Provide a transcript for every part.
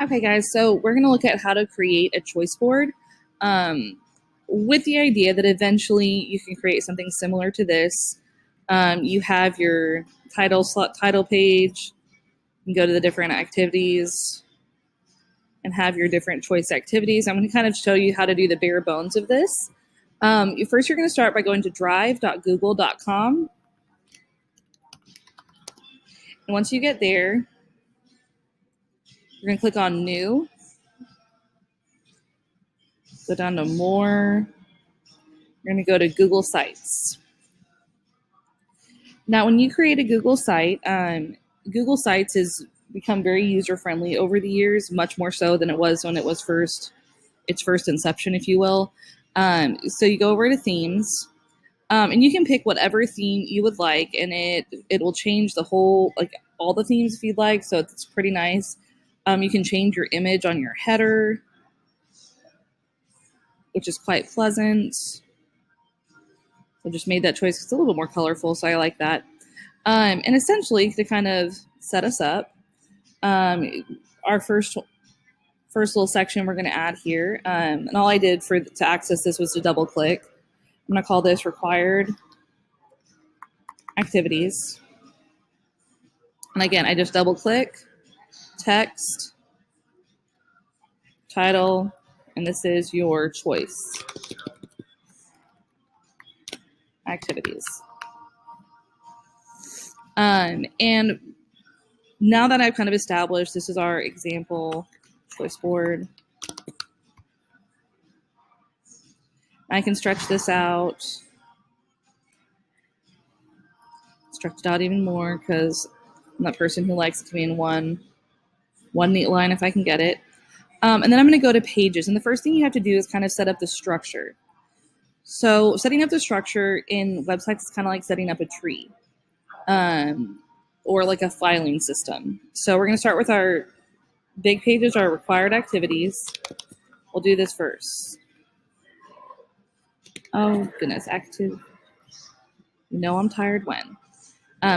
Okay, guys, so we're going to look at how to create a choice board um, with the idea that eventually you can create something similar to this. You have your title page, you can go to the different activities and have your different choice activities. I'm going to kind of show you how to do the bare bones of this. First, you're going to start by going to drive.google.com. And once you get there, you're going to click on New, go down to More. You're going to go to Google Sites. Now, when you create a Google site, Google Sites has become very user friendly over the years, much more so than it was when it was its first inception, if you will. So you go over to themes, and you can pick whatever theme you would like, and it will change the whole, like all the themes if you'd like. So it's pretty nice. You can change your image on your header, which is quite pleasant. I just made that choice. It's a little bit more colorful, so I like that. And essentially, to kind of set us up, our first little section we're going to add here, and all I did to access this was to double click. I'm going to call this required activities. And again, I just double click, text, title, and this is your choice activities. And now that I've kind of established this is our example choice board, I can stretch this out, stretch it out even more because I'm that person who likes it to be in one neat line if I can get it. And then I'm going to go to pages. And the first thing you have to do is kind of set up the structure. So setting up the structure in websites is kind of like setting up a tree or like a filing system. So we're going to start with our big pages, our required activities. We'll do this first. Oh, goodness, active. You know I'm tired when.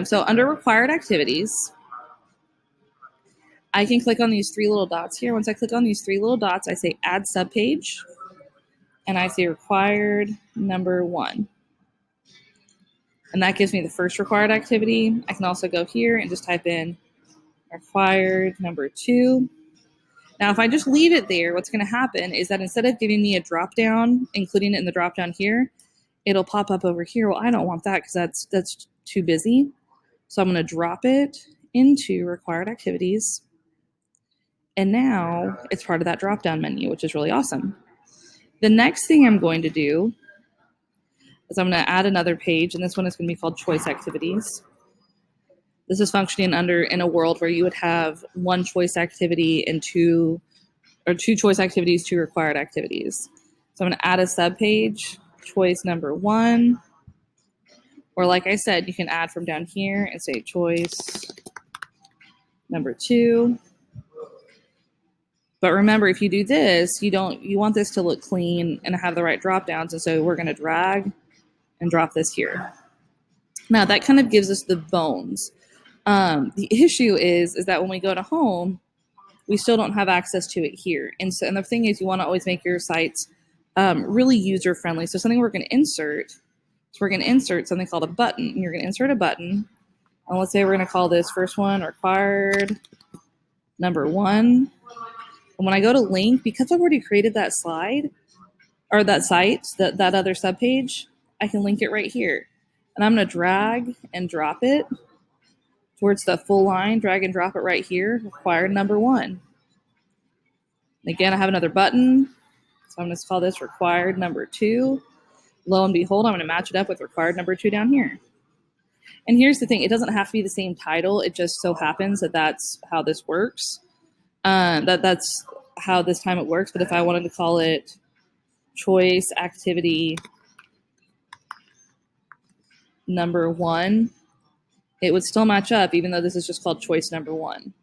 So under required activities, I can click on these three little dots here. Once I click on these three little dots, I say add subpage, and I say required number 1. And that gives me the first required activity. I can also go here and just type in required number 2. Now, if I just leave it there, what's going to happen is that instead of giving me a drop down, including it in the drop down here, it'll pop up over here. Well, I don't want that because that's too busy. So I'm going to drop it into required activities. And now it's part of that drop down menu, which is really awesome. The next thing I'm going to do is I'm going to add another page, and this one is going to be called choice activities. This is functioning in a world where you would have one choice activity and two choice activities, 2 required activities. So I'm going to add a subpage, choice number 1, or like I said, you can add from down here and say choice number 2. But remember, if you do this, you want this to look clean and have the right drop downs, and so we're going to drag and drop this here. Now that kind of gives us the bones. The issue is that when we go to home, we still don't have access to it here. And the thing is, you want to always make your sites really user friendly. So something we're going to insert, something called a button. And you're going to insert a button. And let's say we're going to call this first one required number 1. And when I go to link, because I've already created that slide or that site, that other subpage, I can link it right here. And I'm going to drag and drop it towards the full line, drag and drop it right here, required number 1. And again, I have another button, so I'm going to call this required number 2. Lo and behold, I'm going to match it up with required number 2 down here. And here's the thing, it doesn't have to be the same title, it just so happens that that's how this works. That's how this time it works, but if I wanted to call it choice activity number 1, it would still match up, even though this is just called choice number 1.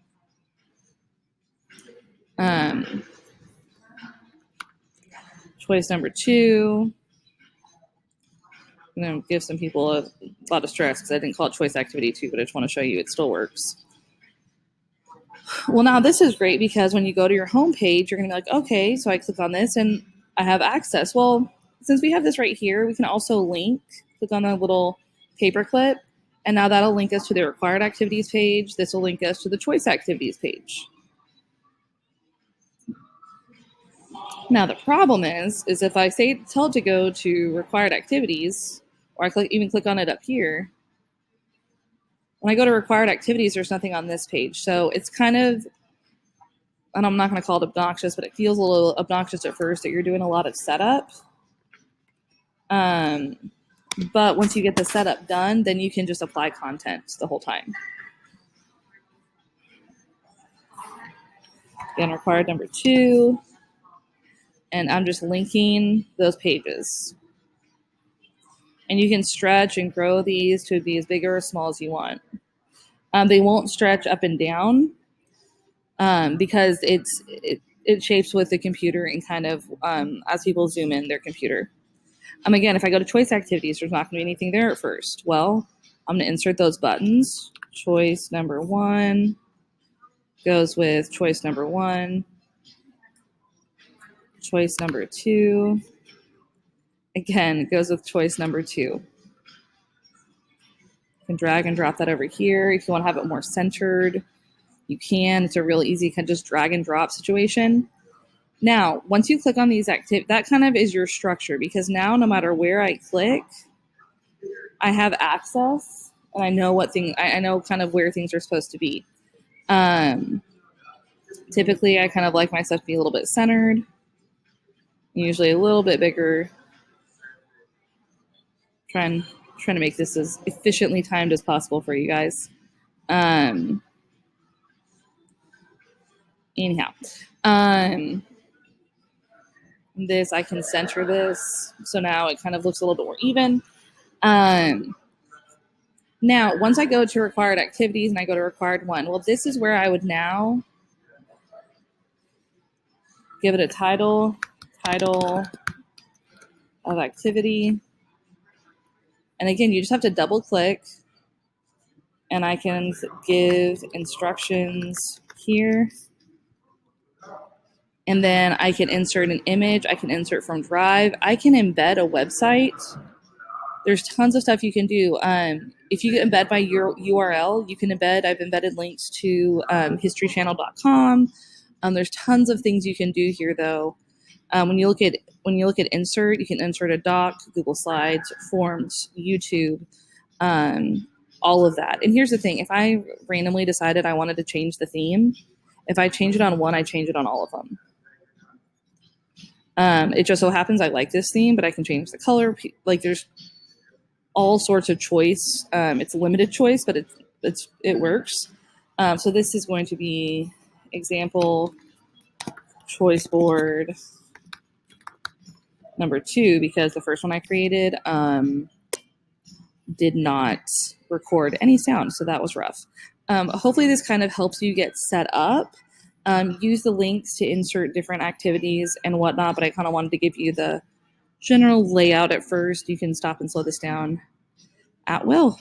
Choice number 2. I'm going to give some people a lot of stress because I didn't call it choice activity 2, but I just want to show you it still works. Well, now this is great because when you go to your home page, you're going to be like, okay, so I click on this and I have access. Well, since we have this right here, we can also click on the little paperclip, and now that'll link us to the required activities page. This will link us to the choice activities page. Now the problem is if I tell it to go to required activities, or I even click on it up here, when I go to required activities, there's nothing on this page. So it's kind of, and I'm not going to call it obnoxious, but it feels a little obnoxious at first that you're doing a lot of setup. But once you get the setup done, then you can just apply content the whole time. Again, required number 2. And I'm just linking those pages. And you can stretch and grow these to be as big or as small as you want. They won't stretch up and down because it shapes with the computer and kind of as people zoom in their computer. Again, if I go to choice activities, there's not going to be anything there at first. Well, I'm going to insert those buttons. Choice number 1 goes with choice number 1. Choice number 2, again, goes with choice number 2. You can drag and drop that over here. If you want to have it more centered, you can. It's a really easy kind of just drag and drop situation. Now, once you click on these activities, that kind of is your structure, because now no matter where I click, I have access and I know I know kind of where things are supposed to be. Typically, I kind of like my stuff to be a little bit centered, usually a little bit bigger. Trying to make this as efficiently timed as possible for you guys. Anyhow, this, I can center this, so now it kind of looks a little bit more even. Now, once I go to required activities and I go to required 1, well, this is where I would now give it a title of activity. And again, you just have to double click and I can give instructions here. And then I can insert an image. I can insert from Drive. I can embed a website. There's tons of stuff you can do. If you embed by your URL, you can embed. I've embedded links to historychannel.com. There's tons of things you can do here, though. When you look at insert, you can insert a doc, Google Slides, Forms, YouTube, all of that. And here's the thing: if I randomly decided I wanted to change the theme, if I change it on one, I change it on all of them. It just so happens I like this theme, but I can change the color. Like, there's all sorts of choice. It's a limited choice, but it works. So this is going to be example choice board number 2, because the first one I created did not record any sound, so that was rough. Hopefully this kind of helps you get set up. Use the links to insert different activities and whatnot, but I kind of wanted to give you the general layout at first. You can stop and slow this down at will.